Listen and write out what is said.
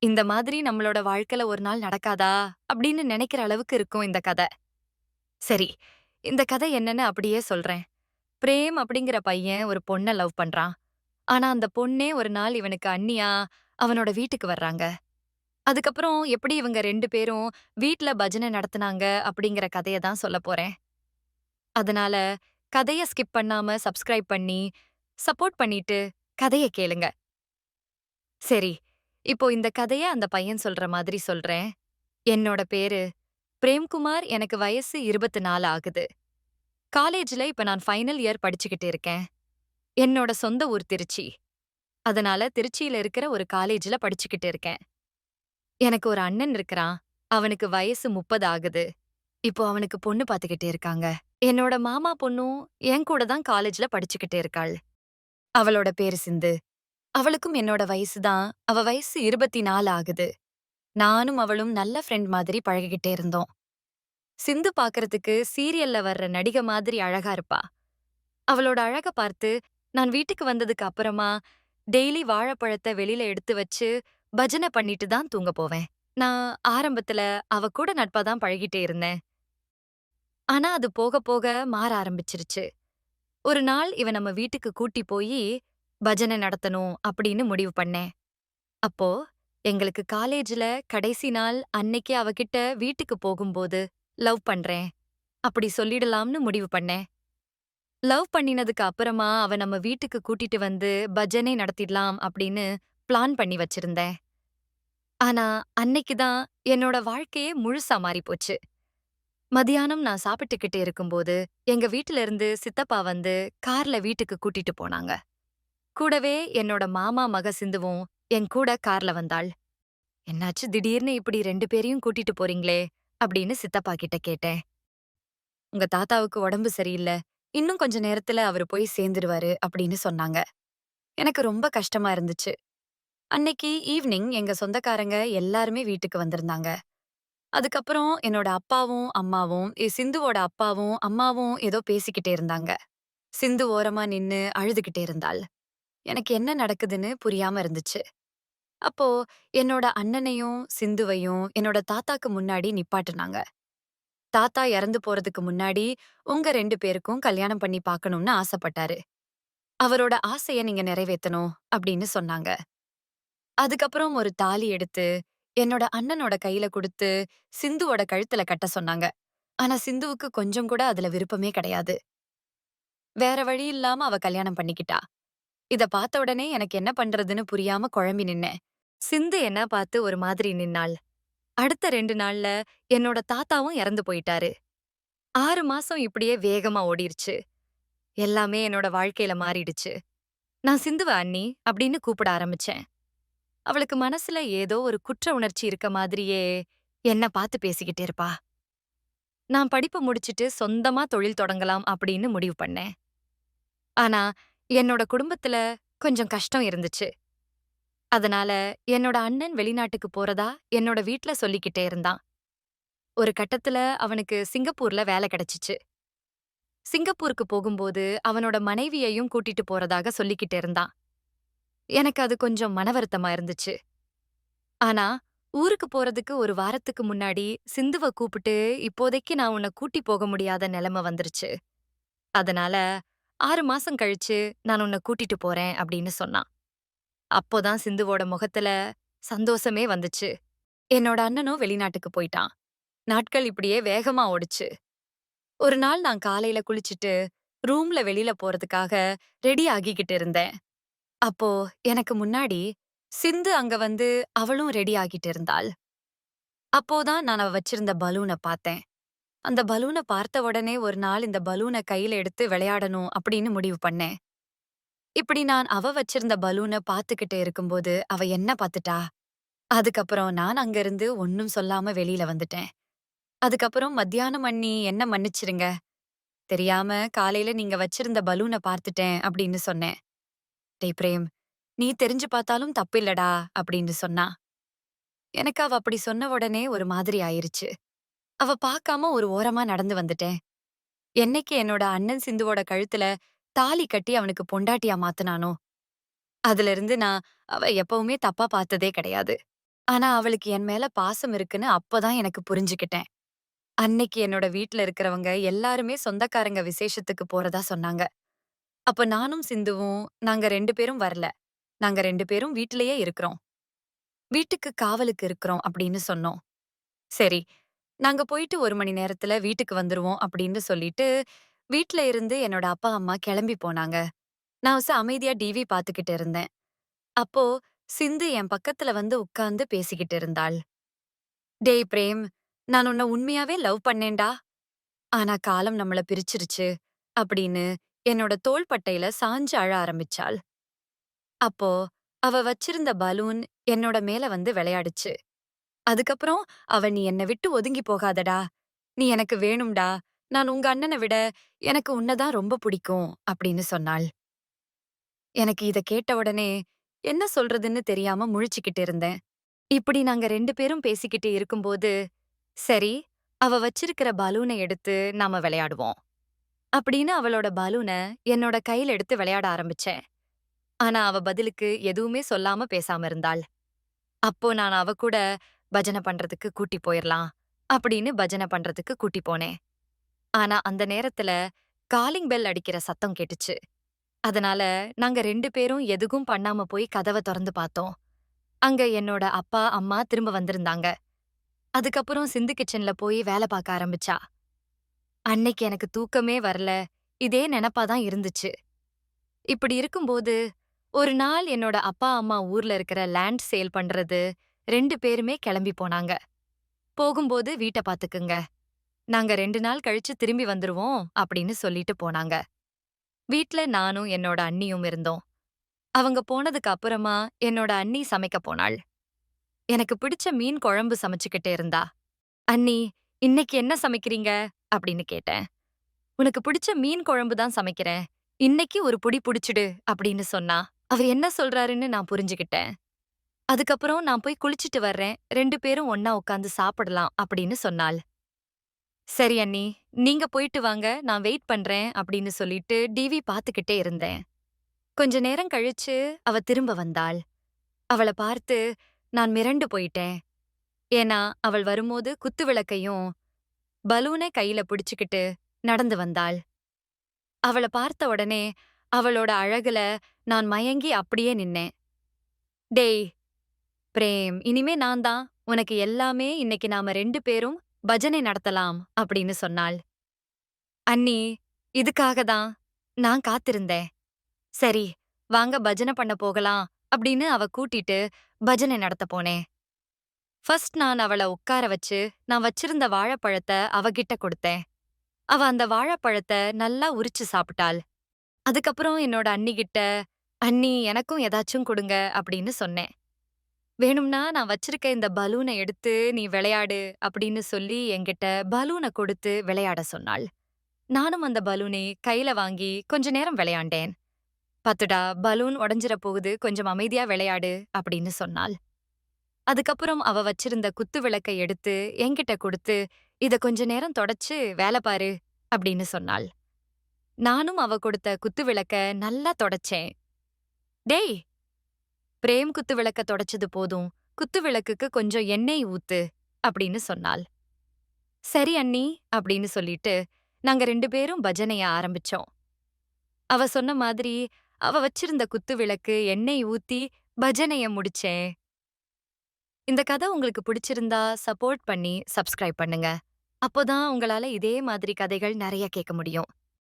இந்த மாதிரி நம்மளோட வாழ்க்கையில ஒரு நாள் நடக்காதா? அப்படின்னு நெனைக்கிற அளவுக்கு இருக்கும் இந்த கத. சரி, இந்த கதை என்னன்னு அப்படியே சொல்றேன். பிரேம் அப்படிங்கிற பையன் ஒரு பொண்ண லவ் பண்றான். ஆனா அந்த பொண்ணே ஒரு நாள் இவனுக்கு அண்ணியா அவனோட வீட்டுக்கு வர்றாங்க. அதுக்கப்புறம் எப்படி இவங்க 2 பேரும் வீட்ல பஜனை நடத்துனாங்க அப்படிங்கிற கதைய தான் சொல்லப் போறேன். அதனால கதைய ஸ்கிப் பண்ணாம சப்ஸ்கிரைப் பண்ணி, சப்போர்ட் பண்ணிட்டு கதைய கேளுங்க. சரி, இப்போ இந்த கதைய அந்த பையன் சொல்ற மாதிரி சொல்றேன். என்னோட பேரு பிரேம்குமார். எனக்கு வயசு 24 ஆகுது. காலேஜ்ல இப்ப நான் ஃபைனல் இயர் படிச்சுக்கிட்டு இருக்கேன். என்னோட சொந்த ஊர் திருச்சி. அதனால திருச்சியில இருக்கிற ஒரு காலேஜ்ல படிச்சுக்கிட்டு இருக்கேன். எனக்கு ஒரு அண்ணன் இருக்கிறான். அவனுக்கு வயசு 30 ஆகுது. இப்போ அவனுக்கு பொண்ணு பாத்துக்கிட்டு இருக்காங்க. என்னோட மாமா பொண்ணும் என் கூட தான் காலேஜ்ல படிச்சுக்கிட்டு இருக்காள். அவளோட பேரு சிந்து. அவளுக்கும் என்னோட வயசு தான். அவ வயசு 24 ஆகுது. நானும் அவளும் நல்ல ஃப்ரெண்ட் மாதிரி பழகிக்கிட்டே இருந்தோம். சிந்து பாக்குறதுக்கு சீரியல்ல வர்ற நடிகை மாதிரி அழகா இருப்பா. அவளோட அழக பார்த்து, நான் வீட்டுக்கு வந்ததுக்கு அப்புறமா, டெய்லி வாழைப்பழத்த வெளியில எடுத்து வச்சு, பஜனை பண்ணிட்டு தான் தூங்க போவேன். நான் ஆரம்பத்துல அவ கூட நட்பா தான் பழகிட்டே இருந்தேன். ஆனா அது போக போக மாற ஆரம்பிச்சிருச்சு. ஒரு நாள் இவ நம்ம வீட்டுக்கு கூட்டி போயி, பஜனை நடத்தணும் அப்படின்னு முடிவு பண்ணேன். அப்போ, எங்களுக்கு காலேஜ்ல கடைசி நாள் அன்னைக்கு அவகிட்ட வீட்டுக்கு போகும்போது, லவ் பண்றேன். அப்படி சொல்லிடலாம்னு முடிவு பண்ணேன். லவ் பண்ணினதுக்கு அப்புறமா அவ நம்ம வீட்டுக்கு கூட்டிட்டு வந்து பஜனை நடத்திடலாம் அப்படின்னு பிளான் பண்ணி வச்சிருந்தேன். ஆனா அன்னைக்கு தான் என்னோட வாழ்க்கையே முழுசா மாறிப் போச்சு. மதியானம் நான் சாப்பிட்டுக்கிட்டு இருக்கும்போது எங்க வீட்ல இருந்து சித்தப்பா வந்து கார்ல வீட்டுக்கு கூட்டிட்டு போனாங்க. கூடவே என்னோட மாமா மக சிந்துவும் என் கூட கார்ல வந்தாள். என்னாச்சு திடீர்னு இப்படி 2 பேரையும் கூட்டிட்டு போறீங்களே அப்படின்னு சித்தப்பா கிட்ட கேட்டேன். உங்க தாத்தாவுக்கு உடம்பு சரியில்ல. இன்னும் கொஞ்ச நேரத்துல அவரு போய் சேர்ந்துருவாரு அப்படின்னு சொன்னாங்க. எனக்கு ரொம்ப கஷ்டமா இருந்துச்சு. அன்னைக்கு ஈவ்னிங் எங்க சொந்தக்காரங்க எல்லாருமே வீட்டுக்கு வந்திருந்தாங்க. அதுக்கப்புறம் என்னோட அப்பாவும், அம்மாவும், சிந்துவோட அப்பாவும், அம்மாவும் ஏதோ பேசிக்கிட்டே இருந்தாங்க. சிந்து ஓரமா நின்னு அழுதுகிட்டே இருந்தாள். எனக்கு என்ன நடக்குதுன்னு புரியாம இருந்துச்சு. அப்போ என்னோட அண்ணனையும், சிந்துவையும் என்னோட தாத்தாக்கு முன்னாடி நிப்பாட்டுனாங்க. தாத்தா இறந்து போறதுக்கு முன்னாடி உங்க 2 பேருக்கும் கல்யாணம் பண்ணி பார்க்கணும்னு ஆசைப்பட்டாரு. அவரோட ஆசைய நீங்க நிறைவேத்தணும் அப்படின்னு சொன்னாங்க. அதுக்கப்புறம் ஒரு தாலி எடுத்து, என்னோட அண்ணனோட கையில குடுத்து, சிந்துவோட கழுத்துல கட்ட சொன்னாங்க. ஆனா சிந்துவுக்கு கொஞ்சம் கூட அதுல விருப்பமே கிடையாது. வேற வழி இல்லாம அவ கல்யாணம் பண்ணிக்கிட்டா. இத பார்த்த உடனே எனக்கு என்ன பண்றதுன்னு புரியாம குழம்பி நின்னேன். சிந்து என்ன பார்த்து ஒரு மாதிரி நின்னாள். அடுத்த 2 நாள்ல என்னோட தாத்தாவும் இறந்து போயிட்டாரு. 6 மாசம் இப்படியே வேகமா ஓடிருச்சு. எல்லாமே என்னோட வாழ்க்கையில மாறிடுச்சு. நான் சிந்துவ அண்ணி அப்படின்னு கூப்பிட ஆரம்பிச்சேன். அவளுக்கு மனசுல ஏதோ ஒரு குற்ற உணர்ச்சி இருக்க மாதிரியே என்ன பார்த்து பேசிக்கிட்டே இருப்பா. நான் படிப்பு முடிச்சிட்டு சொந்தமா தொழில் தொடங்கலாம் அப்படின்னு முடிவு பண்ணேன். ஆனா என்னோட குடும்பத்துல கொஞ்சம் கஷ்டம் இருந்துச்சு. அதனால என்னோட அண்ணன் வெளிநாட்டுக்கு போறதா என்னோட வீட்ல சொல்லிக்கிட்டே இருந்தான். ஒரு கட்டத்துல அவனுக்கு சிங்கப்பூர்ல வேலை கிடைச்சுச்சு. சிங்கப்பூருக்கு போகும்போது அவனோட மனைவியையும் கூட்டிட்டு போறதாக சொல்லிக்கிட்டு இருந்தான். எனக்கு அது கொஞ்சம் மனவருத்தமா இருந்துச்சு. ஆனா, ஊருக்கு போறதுக்கு ஒரு வாரத்துக்கு முன்னாடி சிந்துவ கூப்பிட்டு, இப்போதைக்கு நான் உன்ன கூட்டி போக முடியாத நிலைமை வந்துருச்சு. அதனால 6 மாசம் கழிச்சு நான் உன்ன கூட்டிட்டு போறேன் அப்படின்னு சொன்னான். அப்போதான் சிந்துவோட முகத்துல சந்தோஷமே வந்துச்சு. என்னோட அண்ணனும் வெளிநாட்டுக்கு போயிட்டான். நாட்கள் இப்படியே வேகமா ஓடுச்சு. ஒரு நாள் நான் காலையில குளிச்சுட்டு ரூம்ல வெளியில போறதுக்காக ரெடி ஆகிக்கிட்டு இருந்தேன். அப்போ எனக்கு முன்னாடி சிந்து அங்க வந்து அவளும் ரெடி ஆகிட்டு இருந்தாள். அப்போதான் நான் அவ வச்சிருந்த பலூன பார்த்தேன். அந்த பலூன பார்த்த உடனே ஒரு நாள் இந்த பலூன கையில எடுத்து விளையாடணும் அப்படின்னு முடிவு பண்ணேன். இப்படி நான் அவ வச்சிருந்த பலூன பார்த்துக்கிட்டு இருக்கும்போது அவ என்ன பார்த்துட்டா. அதுக்கப்புறம் நான் அங்கிருந்து ஒண்ணும் சொல்லாம வெளியில வந்துட்டேன். அதுக்கப்புறம் மத்தியானம் அண்ணி என்ன மன்னிச்சிருங்க. தெரியாம காலையில நீங்க வச்சிருந்த பலூன பார்த்துட்டேன் அப்படின்னு சொன்னேன். டேய் பிரேம், நீ தெரிஞ்சு பார்த்தாலும் தப்பில்லடா அப்படின்னு சொன்னா. எனக்கு அவ அப்படி சொன்ன உடனே ஒரு மாதிரி ஆயிருச்சு. அவ பார்க்காம ஒரு ஓரமா நடந்து வந்துட்டேன். என்னைக்கு என்னோட அண்ணன் சிந்துவோட கழுத்துல தாலி கட்டி அவனுக்கு பொண்டாட்டியா மாத்துனானோ, அதிலிருந்து நான் அவ எப்பவுமே தப்பா பார்த்ததே கிடையாது. ஆனா அவளுக்கு என் மேல பாசம் இருக்குன்னு அப்பதான் எனக்கு புரிஞ்சுக்கிட்டேன். அன்னைக்கு என்னோட வீட்ல இருக்கிறவங்க எல்லாருமே சொந்தக்காரங்க விசேஷத்துக்கு போறதா சொன்னாங்க. அப்ப நானும் சிந்துவும் நாங்க 2 பேரும் வரல. நாங்க 2 பேரும் வீட்டிலேயே இருக்கிறோம். வீட்டுக்கு காவலுக்கு இருக்கிறோம் அப்படின்னு சொன்னோம். சரி, நாங்க போயிட்டு 1 மணி நேரத்துல வீட்டுக்கு வந்துருவோம் அப்படின்னு சொல்லிட்டு, வீட்ல இருந்து என்னோட அப்பா, அம்மா கிளம்பி போனாங்க. நான் அமைதியா டிவி பாத்துக்கிட்டு இருந்தேன். அப்போ சிந்து என் பக்கத்துல வந்து உட்கார்ந்து பேசிக்கிட்டு இருந்தாள். "டேய் பிரேம், நான் உன்ன உண்மையாவே லவ் பண்ணேன்டா. ஆனா காலம் நம்மள பிரிச்சிருச்சு." அப்படின்னு என்னோட தோள்பட்டையில சாஞ்சு அழ ஆரம்பிச்சாள். அப்போ அவ வச்சிருந்த பலூன் என்னோட மேல வந்து விளையாடுச்சு. அதுக்கப்புறம் அவ "நீ என்ன விட்டு ஒதுங்கி போகாதடா. நீ எனக்கு வேணும்டா. நான் உங்க அண்ணன விட எனக்கு உன்ன தான் ரொம்ப பிடிக்கும்." அப்படின்னு சொன்னாள். எனக்கு இத கேட்ட உடனே என்ன சொல்றதுன்னு தெரியாம முழிச்சுக்கிட்டு இருந்தேன். இப்படி நாங்க 2 பேரும் பேசிக்கிட்டு இருக்கும்போது, சரி, அவ வச்சிருக்கிற பலூன எடுத்து நாம விளையாடுவோம். அப்படின்னு அவளோட பலூன என்னோட கையில எடுத்து விளையாட ஆரம்பிச்சேன். ஆனா அவ பதிலுக்கு எதுவுமே சொல்லாம பேசாம இருந்தாள். அப்போ நான் அவ கூட பஜனை பண்றதுக்கு கூட்டி போயிரலாம் அப்படின்னு பஜனை பண்றதுக்கு கூட்டி போனேன். ஆனா அந்த நேரத்துல காலிங் பெல் அடிக்கிற சத்தம் கேட்டுச்சு. அதனால நாங்க 2 பேரும் எதுவும் பண்ணாம போய் கதவ தொறந்து பார்த்தோம். அங்க என்னோட அப்பா, அம்மா திரும்ப வந்திருந்தாங்க. அதுக்கப்புறம் சிந்து கிச்சன்ல போய் வேல பார்க்க ஆரம்பிச்சா. அன்னைக்கு எனக்கு தூக்கமே வரல. இதே நெனப்பா தான் இருந்துச்சு. இப்படி இருக்கும்போது, ஒரு நாள் என்னோட அப்பா, அம்மா ஊர்ல இருக்கிற லேண்ட் சேல் பண்றது 2 பேருமே கிளம்பி போனாங்க. போகும்போது வீட்ட பாத்துக்குங்க. நாங்க 2 நாள் கழிச்சு திரும்பி வந்துருவோம் அப்படின்னு சொல்லிட்டு போனாங்க. வீட்ல நானும் என்னோட அண்ணியும் இருந்தோம். அவங்க போனதுக்கு அப்புறமா என்னோட அண்ணி சமைக்க போனாள். எனக்கு பிடிச்ச மீன் குழம்பு சமைச்சுக்கிட்டே இருந்தா. "அண்ணி, இன்னைக்கு என்ன சமைக்கிறீங்க?" அப்படின்னு கேட்டேன். "உனக்கு பிடிச்ச மீன் குழம்பு தான் சமைக்கிறேன். இன்னைக்கு ஒரு புடி புடிச்சுடு" அப்படின்னு சொன்னா. அவர் என்ன சொல்றாருன்னு நான் புரிஞ்சுகிட்டேன். அதுக்கப்புறம் நான் போய் குளிச்சிட்டு வர்றேன். 2 பேரும் ஒண்ணா உட்கார்ந்து சாப்பிடலாம் அப்படின்னு சொன்னாள். "சரி அண்ணி, நீங்க போயிட்டு வாங்க. நான் வெயிட் பண்றேன்" அப்படின்னு சொல்லிட்டு டிவி பாத்துக்கிட்டே இருந்தேன். கொஞ்ச நேரம் கழிச்சு அவ திரும்ப வந்தாள். அவள பார்த்து நான் மிரண்டு போயிட்டேன். ஏன்னா அவள் வரும்போது குத்துவிளக்கையும் பலூனை கையில பிடிச்சுக்கிட்டு நடந்து வந்தாள். அவள பார்த்த உடனே அவளோட அழகுல நான் மயங்கி அப்படியே நின்னேன். "டேய் பிரேம், இனிமே நான் தான். உனக்கு எல்லாமே இன்னைக்கு நாம 2 பேரும் பஜனை நடத்தலாம்" அப்படின்னு சொன்னாள். "அண்ணி, இதுக்காக தான் நான் காத்திருந்தேன்." "சரி, வாங்க பஜனை பண்ண போகலாம்" அப்படின்னு அவ கூட்டிட்டு பஜனை நடத்த போனேன். ஃபர்ஸ்ட் நான் அவள உட்கார வச்சு நான் வச்சிருந்த வாழைப்பழத்த அவகிட்ட கொடுத்தேன். அவ அந்த வாழைப்பழத்த நல்லா உரிச்சு சாப்பிட்டாள். அதுக்கப்புறம் என்னோட அண்ணிகிட்ட, "அண்ணி, எனக்கும் ஏதாச்சும் குடுங்க" அப்படின்னு சொன்னேன். "வேணும்னா நான் வச்சிருக்க இந்த பலூன எடுத்து நீ விளையாடு" அப்படின்னு சொல்லி என்கிட்ட பலூன கொடுத்து விளையாட சொன்னாள். நானும் அந்த பலூனை கையில வாங்கி கொஞ்ச நேரம் விளையாண்டேன். "பாத்துடா, பலூன் உடைஞ்சிற போகுது, கொஞ்சம் அமைதியா விளையாடு" அப்படின்னு சொன்னாள். அதுக்கப்புறம் அவ வச்சிருந்த குத்து விளக்க எடுத்து என்கிட்ட குடுத்து, "இத கொஞ்ச நேரம் தொடச்சு வேல பாரு" அப்படின்னு சொன்னாள். நானும் அவ கொடுத்த குத்து விளக்க நல்லா தொடச்சேன். "டேய், பிரேம் குத்து விளக்க தொடச்சது போதும். குத்து விளக்குக்கு கொஞ்சம் எண்ணெய் ஊத்து" அப்படின்னு சொன்னாள். "சரி அண்ணி" அப்படின்னு சொல்லிட்டு நாங்க 2 பேரும் பஜனைய ஆரம்பிச்சோம். அவ சொன்ன மாதிரி அவ வச்சிருந்த குத்து விளக்கு எண்ணெய் ஊத்தி பஜனைய முடிச்சேன். இந்த கதை உங்களுக்கு பிடிச்சிருந்தா சப்போர்ட் பண்ணி சப்ஸ்கிரைப் பண்ணுங்க. அப்போதான் உங்களால இதே மாதிரி கதைகள் நெறைய கேட்க முடியும்.